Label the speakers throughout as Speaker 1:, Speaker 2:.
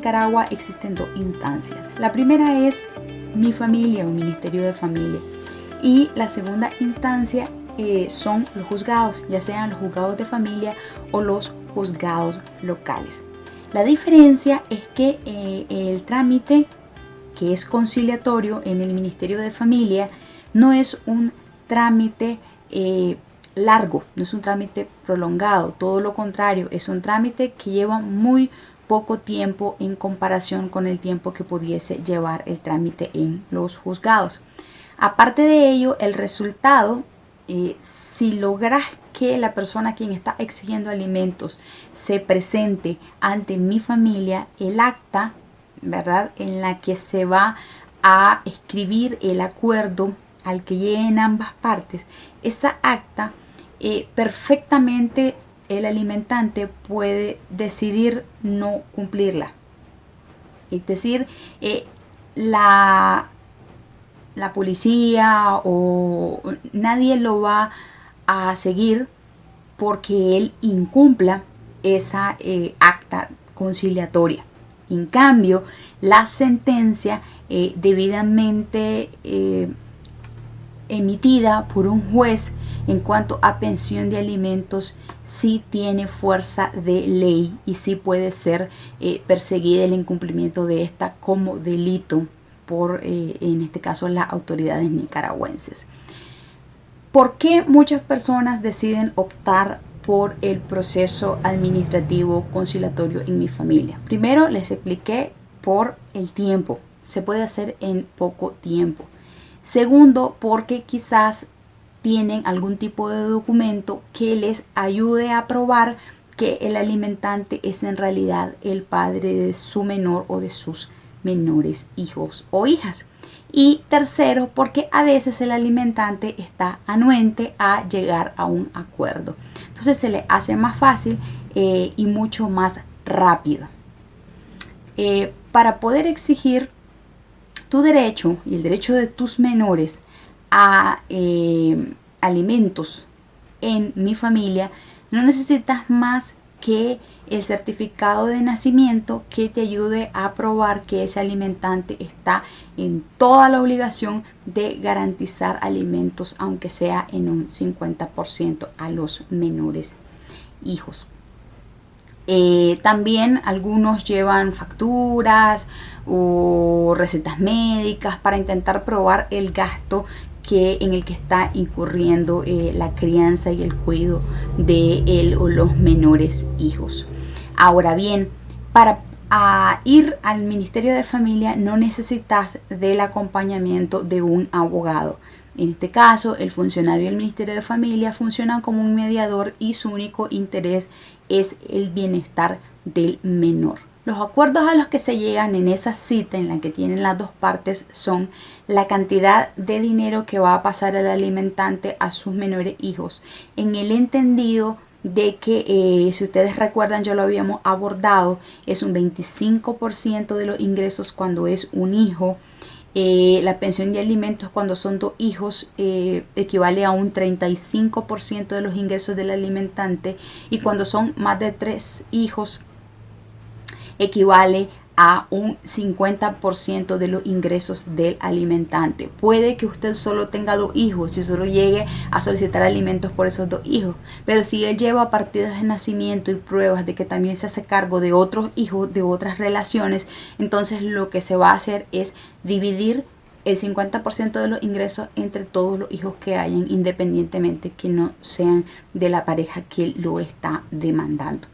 Speaker 1: Nicaragua existen dos instancias. La primera es Mi Familia o Ministerio de Familia. Y la segunda instancia son los juzgados, ya sean los juzgados de familia o los juzgados locales. La diferencia es que el trámite que es conciliatorio en el Ministerio de Familia no es un trámite largo, no es un trámite prolongado, todo lo contrario, es un trámite que lleva muy poco tiempo en comparación con el tiempo que pudiese llevar el trámite en los juzgados. Aparte de ello, el resultado, si logras que la persona a quien está exigiendo alimentos se presente ante Mi Familia, el acta, ¿verdad?, en la que se va a escribir el acuerdo al que lleguen ambas partes, esa acta perfectamente el alimentante puede decidir no cumplirla. Es decir, la policía o nadie lo va a seguir porque él incumpla esa acta conciliatoria. En cambio, la sentencia debidamente emitida por un juez en cuanto a pensión de alimentos sí tiene fuerza de ley y sí puede ser perseguida el incumplimiento de esta como delito por, en este caso, las autoridades nicaragüenses. ¿Por qué muchas personas deciden optar por el proceso administrativo conciliatorio en Mi Familia? Primero les expliqué por el tiempo, se puede hacer en poco tiempo. Segundo, porque quizás tienen algún tipo de documento que les ayude a probar que el alimentante es en realidad el padre de su menor o de sus menores hijos o hijas. Y tercero, porque a veces el alimentante está anuente a llegar a un acuerdo. Entonces se le hace más fácil y mucho más rápido. Para poder exigir tu derecho y el derecho de tus menores a alimentos en Mi Familia, no necesitas más que el certificado de nacimiento que te ayude a probar que ese alimentante está en toda la obligación de garantizar alimentos, aunque sea en un 50% a los menores hijos. También algunos llevan facturas o recetas médicas para intentar probar el gasto en el que está incurriendo la crianza y el cuidado de él o los menores hijos. Ahora bien, para ir al Ministerio de Familia no necesitas del acompañamiento de un abogado. En este caso, el funcionario del Ministerio de Familia funciona como un mediador y su único interés es el bienestar del menor. Los acuerdos a los que se llegan en esa cita en la que tienen las dos partes son la cantidad de dinero que va a pasar el alimentante a sus menores hijos, en el entendido de que, si ustedes recuerdan, yo lo habíamos abordado, es un 25% de los ingresos cuando es un hijo. La pensión de alimentos cuando son dos hijos equivale a un 35% de los ingresos del alimentante, y cuando son más de 3 hijos equivale a un 50% de los ingresos del alimentante. Puede que usted solo tenga 2 hijos y solo llegue a solicitar alimentos por esos 2 hijos, pero si él lleva partidas de nacimiento y pruebas de que también se hace cargo de otros hijos de otras relaciones, entonces lo que se va a hacer es dividir el 50% de los ingresos entre todos los hijos que hayan, independientemente que no sean de la pareja que lo está demandando.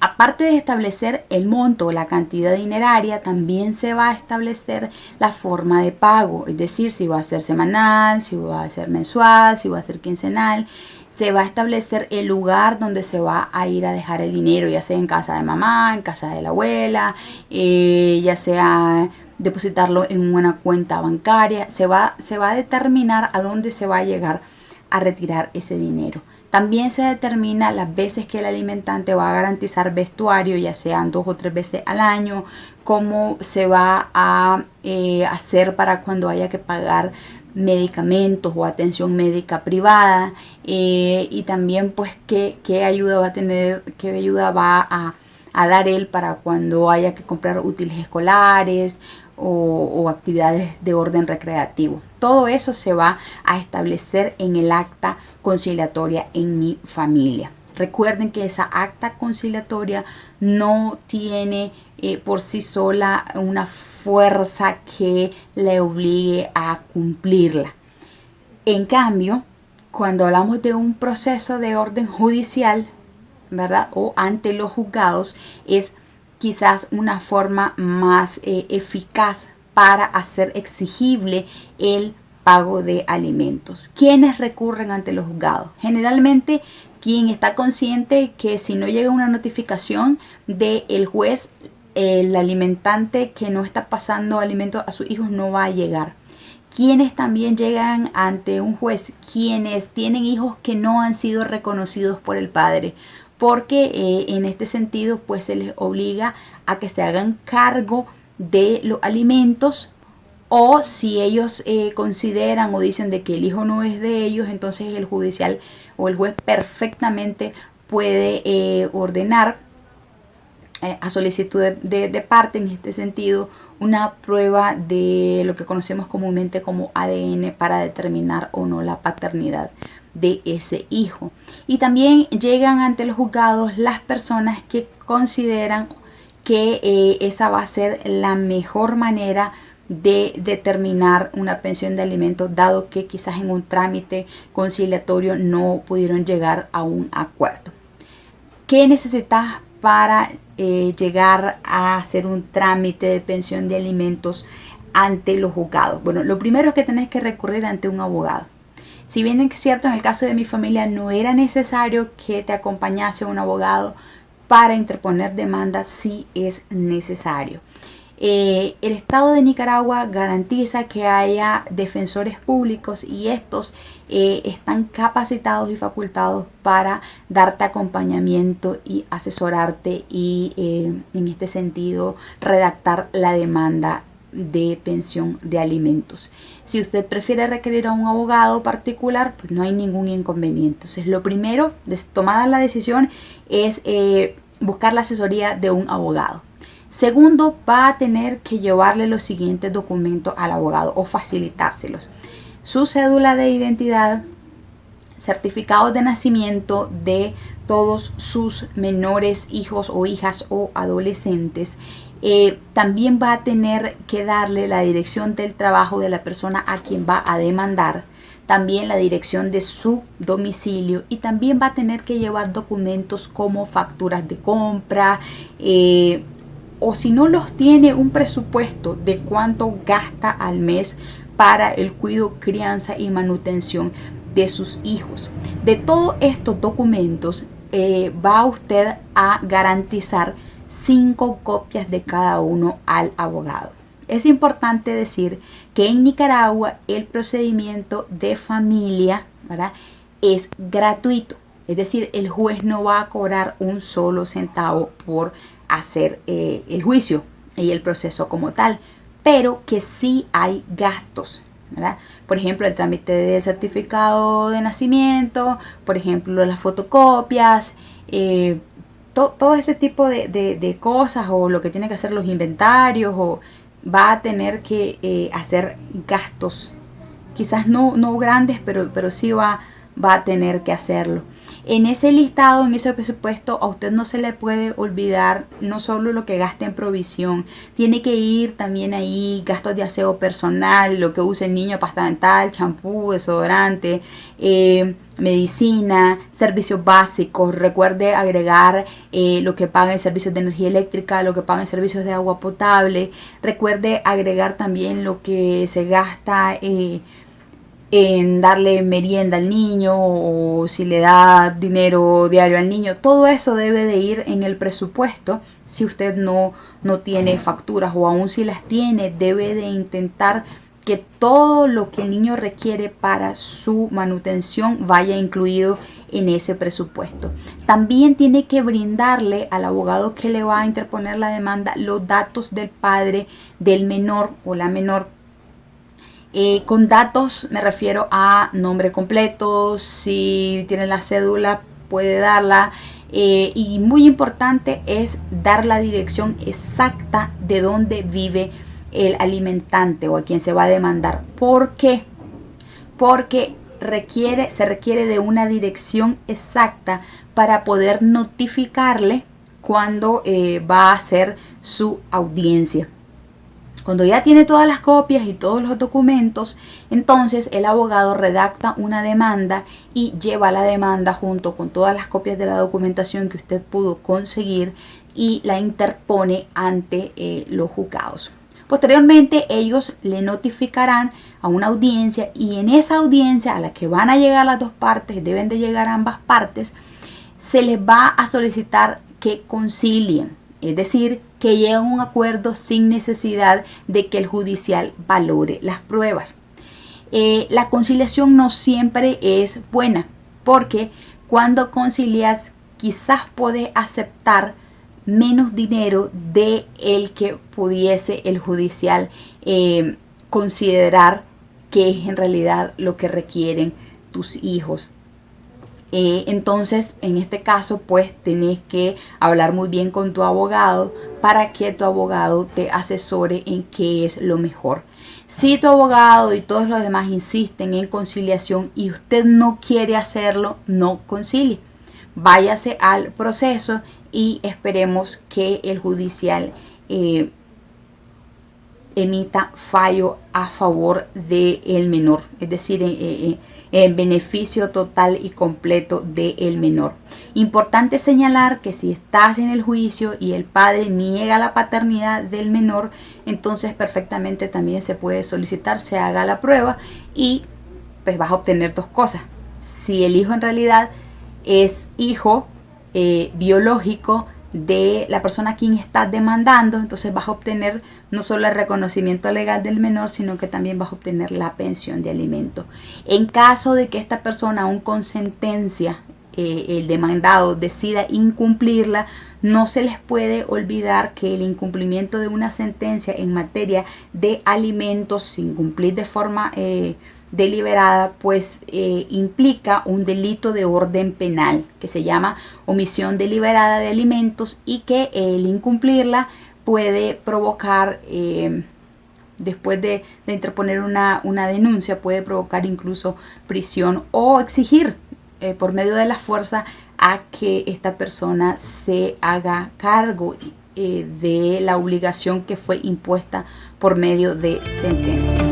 Speaker 1: Aparte de establecer el monto o la cantidad dineraria, también se va a establecer la forma de pago, es decir, si va a ser semanal, si va a ser mensual, si va a ser quincenal. Se va a establecer el lugar donde se va a ir a dejar el dinero, ya sea en casa de mamá, en casa de la abuela, ya sea depositarlo en una cuenta bancaria. Se va a determinar a dónde se va a llegar a retirar ese dinero. También se determina las veces que el alimentante va a garantizar vestuario, ya sean 2 o 3 veces al año, cómo se va a hacer para cuando haya que pagar medicamentos o atención médica privada, y también pues qué ayuda va a tener, qué ayuda va a dar él para cuando haya que comprar útiles escolares o actividades de orden recreativo. Todo eso se va a establecer en el acta conciliatoria en mi familia. Recuerden que esa acta conciliatoria no tiene por sí sola una fuerza que le obligue a cumplirla. En cambio, cuando hablamos de un proceso de orden judicial, ¿verdad? O ante los juzgados, es quizás una forma más eficaz para hacer exigible el pago de alimentos. ¿Quiénes recurren ante los juzgados? Generalmente quien está consciente que si no llega una notificación del juez, el alimentante que no está pasando alimentos a sus hijos no va a llegar. Quienes también llegan ante un juez, quienes tienen hijos que no han sido reconocidos por el padre, porque en este sentido pues se les obliga a que se hagan cargo de los alimentos, o si ellos consideran o dicen de que el hijo no es de ellos, entonces el judicial o el juez perfectamente puede ordenar a solicitud de parte, en este sentido, una prueba de lo que conocemos comúnmente como ADN para determinar o no la paternidad de ese hijo. Y también llegan ante los juzgados las personas que consideran que esa va a ser la mejor manera de determinar una pensión de alimentos, dado que quizás en un trámite conciliatorio no pudieron llegar a un acuerdo. ¿Qué necesitas para llegar a hacer un trámite de pensión de alimentos ante los juzgados? Bueno, lo primero es que tenés que recurrir ante un abogado. Si bien es cierto, en el caso de mi familia no era necesario que te acompañase un abogado para interponer demandas, sí es necesario. El Estado de Nicaragua garantiza que haya defensores públicos y estos están capacitados y facultados para darte acompañamiento y asesorarte y en este sentido redactar la demanda de pensión de alimentos. Si usted prefiere requerir a un abogado particular, pues no hay ningún inconveniente. Entonces, lo primero, tomada la decisión, es buscar la asesoría de un abogado. Segundo, va a tener que llevarle los siguientes documentos al abogado o facilitárselos: su cédula de identidad, certificados de nacimiento de todos sus menores hijos o hijas o adolescentes. También va a tener que darle la dirección del trabajo de la persona a quien va a demandar, también la dirección de su domicilio, y también va a tener que llevar documentos como facturas de compra, o si no los tiene, un presupuesto de cuánto gasta al mes para el cuidado, crianza y manutención de sus hijos. De todos estos documentos va usted a garantizar 5 copias de cada uno al abogado. Es importante decir que en Nicaragua el procedimiento de familia, ¿verdad?, es gratuito. Es decir, el juez no va a cobrar un solo centavo por hacer el juicio y el proceso como tal, pero que sí hay gastos, ¿verdad? Por ejemplo, el trámite de certificado de nacimiento, por ejemplo, las fotocopias, todo ese tipo de cosas, o lo que tiene que hacer los inventarios, o va a tener que hacer gastos, quizás no grandes, pero sí va a tener que hacerlo. En ese listado, en ese presupuesto, a usted no se le puede olvidar no solo lo que gaste en provisión, tiene que ir también ahí gastos de aseo personal, lo que usa el niño: pasta dental, champú, desodorante, medicina, servicios básicos. Recuerde agregar lo que paga en servicios de energía eléctrica, lo que paga en servicios de agua potable. Recuerde agregar también lo que se gasta en darle merienda al niño, o si le da dinero diario al niño. Todo eso debe de ir en el presupuesto. Si usted no tiene facturas, o aún si las tiene, debe de intentar que todo lo que el niño requiere para su manutención vaya incluido en ese presupuesto. También tiene que brindarle al abogado que le va a interponer la demanda los datos del padre del menor o la menor. Con datos me refiero a nombre completo, si tiene la cédula puede darla, Y muy importante es dar la dirección exacta de dónde vive el alimentante o a quien se va a demandar. ¿Por qué? Porque se requiere de una dirección exacta para poder notificarle cuando va a hacer su audiencia. Cuando ya tiene todas las copias y todos los documentos, entonces el abogado redacta una demanda y lleva la demanda junto con todas las copias de la documentación que usted pudo conseguir y la interpone ante los juzgados. Posteriormente ellos le notificarán a una audiencia, y en esa audiencia a la que van a llegar las dos partes, deben de llegar ambas partes, se les va a solicitar que concilien, es decir, que lleguen a un acuerdo sin necesidad de que el judicial valore las pruebas. La conciliación no siempre es buena, porque cuando concilias quizás puedes aceptar menos dinero de el que pudiese el judicial considerar que es en realidad lo que requieren tus hijos. Entonces, en este caso, pues tenés que hablar muy bien con tu abogado para que tu abogado te asesore en qué es lo mejor. Si tu abogado y todos los demás insisten en conciliación y usted no quiere hacerlo, no concilie. Váyase al proceso y esperemos que el judicial emita fallo a favor del menor, es decir, en beneficio total y completo del menor. Importante señalar que si estás en el juicio y el padre niega la paternidad del menor, entonces perfectamente también se puede solicitar, se haga la prueba y pues vas a obtener dos cosas. Si el hijo en realidad es hijo biológico de la persona a quien estás demandando, entonces vas a obtener no solo el reconocimiento legal del menor, sino que también vas a obtener la pensión de alimento. En caso de que esta persona, aún con sentencia, el demandado decida incumplirla, no se les puede olvidar que el incumplimiento de una sentencia en materia de alimentos sin cumplir de forma deliberada, pues implica un delito de orden penal que se llama omisión deliberada de alimentos, y que el incumplirla puede provocar, después de interponer una denuncia, puede provocar incluso prisión o exigir por medio de la fuerza a que esta persona se haga cargo de la obligación que fue impuesta por medio de sentencia.